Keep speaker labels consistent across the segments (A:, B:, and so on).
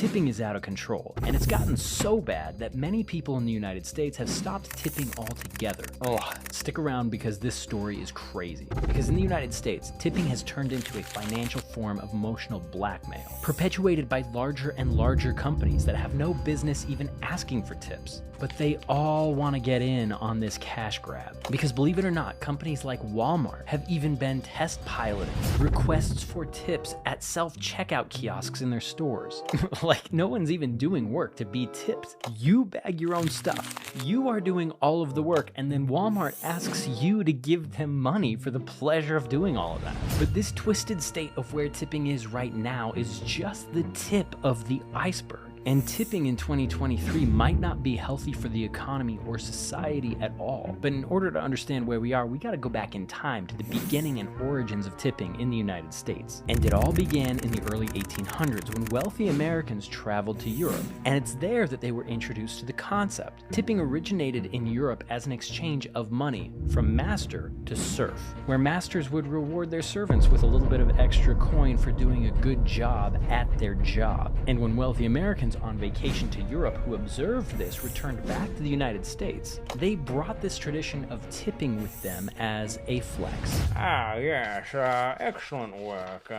A: Tipping is out of control, and it's gotten so bad that many people in the United States have stopped tipping altogether. Oh, stick around because this story is crazy. Because in the United States, tipping has turned into a financial form of emotional blackmail, perpetuated by larger and larger companies that have no business even asking for tips. But they all want to get in on this cash grab. Because believe it or not, companies like Walmart have even been test piloting requests for tips at self-checkout kiosks in their stores. Like no one's even doing work to be tipped. You bag your own stuff. You are doing all of the work, and then Walmart asks you to give them money for the pleasure of doing all of that. But this twisted state of where tipping is right now is just the tip of the iceberg. And tipping in 2023 might not be healthy for the economy or society at all. But in order to understand where we are, we gotta go back in time to the beginning and origins of tipping in the United States. And it all began in the early 1800s when wealthy Americans traveled to Europe. And it's there that they were introduced to the concept. Tipping originated in Europe as an exchange of money from master to serf, where masters would reward their servants with a little bit of extra coin for doing a good job at their job. And when wealthy Americans on vacation to Europe who observed this returned back to the United States, they brought this tradition of tipping with them as a flex.
B: Ah, yes, excellent work.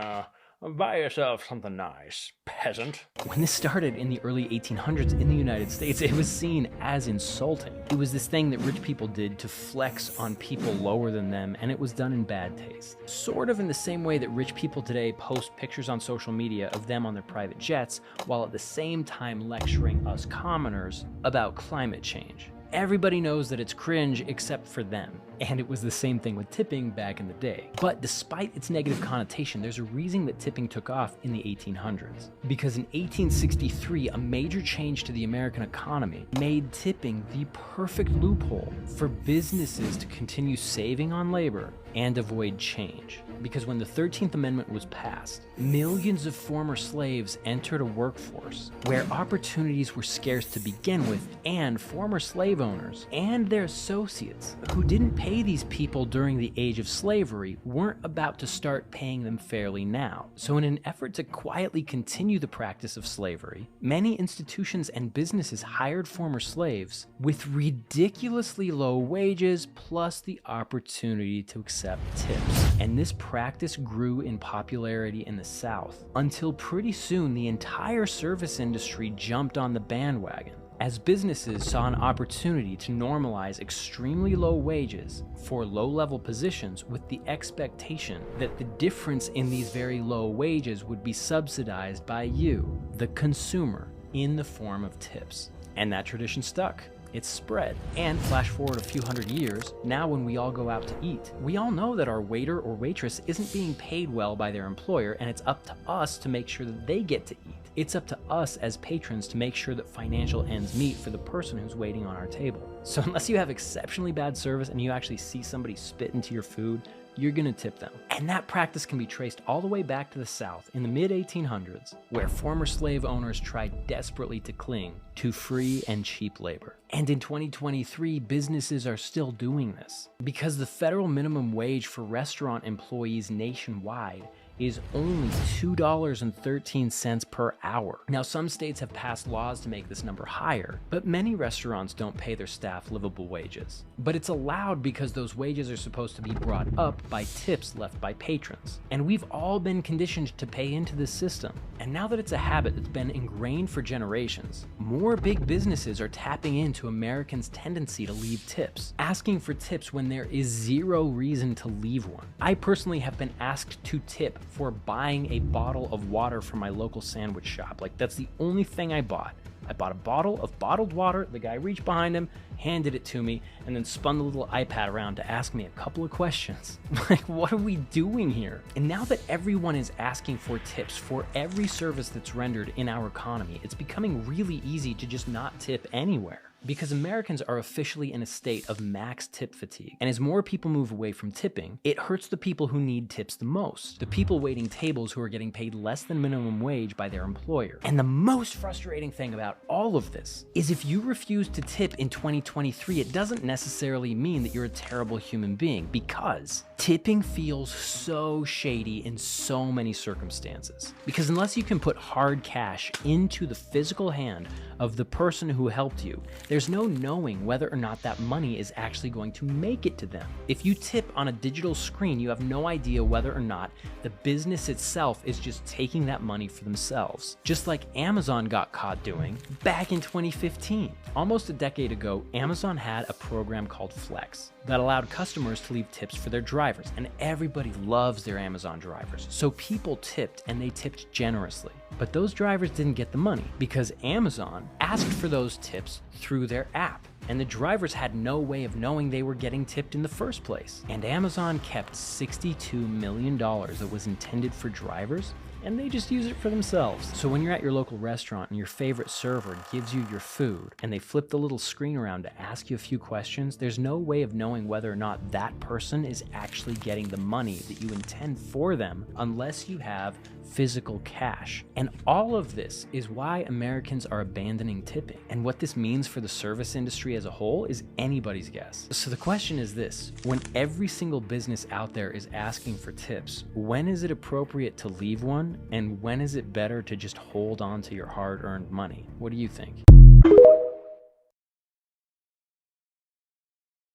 B: Buy yourself something nice, peasant.
A: When this started in the early 1800s in the United States, it was seen as insulting. It was this thing that rich people did to flex on people lower than them, and it was done in bad taste. Sort of in the same way that rich people today post pictures on social media of them on their private jets, while at the same time lecturing us commoners about climate change. Everybody knows that it's cringe except for them. And it was the same thing with tipping back in the day. But despite its negative connotation, there's a reason that tipping took off in the 1800s. Because in 1863, a major change to the American economy made tipping the perfect loophole for businesses to continue saving on labor and avoid change. Because when the 13th Amendment was passed, millions of former slaves entered a workforce where opportunities were scarce to begin with, and former slave owners and their associates who didn't pay these people during the age of slavery weren't about to start paying them fairly now. So in an effort to quietly continue the practice of slavery, many institutions and businesses hired former slaves with ridiculously low wages plus the opportunity to accept tips. And this practice grew in popularity in the South until pretty soon the entire service industry jumped on the bandwagon, as businesses saw an opportunity to normalize extremely low wages for low-level positions with the expectation that the difference in these very low wages would be subsidized by you, the consumer, in the form of tips. And that tradition stuck. It's spread. And flash forward a few hundred years, now when we all go out to eat, we all know that our waiter or waitress isn't being paid well by their employer, and it's up to us to make sure that they get to eat. It's up to us as patrons to make sure that financial ends meet for the person who's waiting on our table. So unless you have exceptionally bad service and you actually see somebody spit into your food, you're gonna tip them. And that practice can be traced all the way back to the South in the mid-1800s, where former slave owners tried desperately to cling to free and cheap labor. And in 2023, businesses are still doing this, because the federal minimum wage for restaurant employees nationwide is only $2.13 per hour. Now, some states have passed laws to make this number higher, but many restaurants don't pay their staff livable wages. But it's allowed because those wages are supposed to be brought up by tips left by patrons. And we've all been conditioned to pay into this system. And now that it's a habit that's been ingrained for generations, more big businesses are tapping into Americans' tendency to leave tips, asking for tips when there is zero reason to leave one. I personally have been asked to tip for buying a bottle of water from my local sandwich shop. Like, that's the only thing I bought. I bought a bottle of bottled water, the guy reached behind him, handed it to me, and then spun the little iPad around to ask me a couple of questions. Like, what are we doing here? And now that everyone is asking for tips for every service that's rendered in our economy, it's becoming really easy to just not tip anywhere. Because Americans are officially in a state of max tip fatigue. And as more people move away from tipping, it hurts the people who need tips the most. The people waiting tables who are getting paid less than minimum wage by their employer. And the most frustrating thing about all of this is if you refuse to tip in 2023, it doesn't necessarily mean that you're a terrible human being, because tipping feels so shady in so many circumstances. Because unless you can put hard cash into the physical hand of the person who helped you, there's no knowing whether or not that money is actually going to make it to them. If you tip on a digital screen, you have no idea whether or not the business itself is just taking that money for themselves. Just like Amazon got caught doing back in 2015. Almost a decade ago, Amazon had a program called Flex that allowed customers to leave tips for their drivers, and everybody loves their Amazon drivers. So people tipped, and they tipped generously. But those drivers didn't get the money because Amazon asked for those tips through their app, and the drivers had no way of knowing they were getting tipped in the first place. And Amazon kept $62 million that was intended for drivers, and they just use it for themselves. So when you're at your local restaurant and your favorite server gives you your food and they flip the little screen around to ask you a few questions, there's no way of knowing whether or not that person is actually getting the money that you intend for them unless you have physical cash. And all of this is why Americans are abandoning tipping. And what this means for the service industry as a whole is anybody's guess. So the question is this: when every single business out there is asking for tips, when is it appropriate to leave one? And when is it better to just hold on to your hard-earned money? What do you think?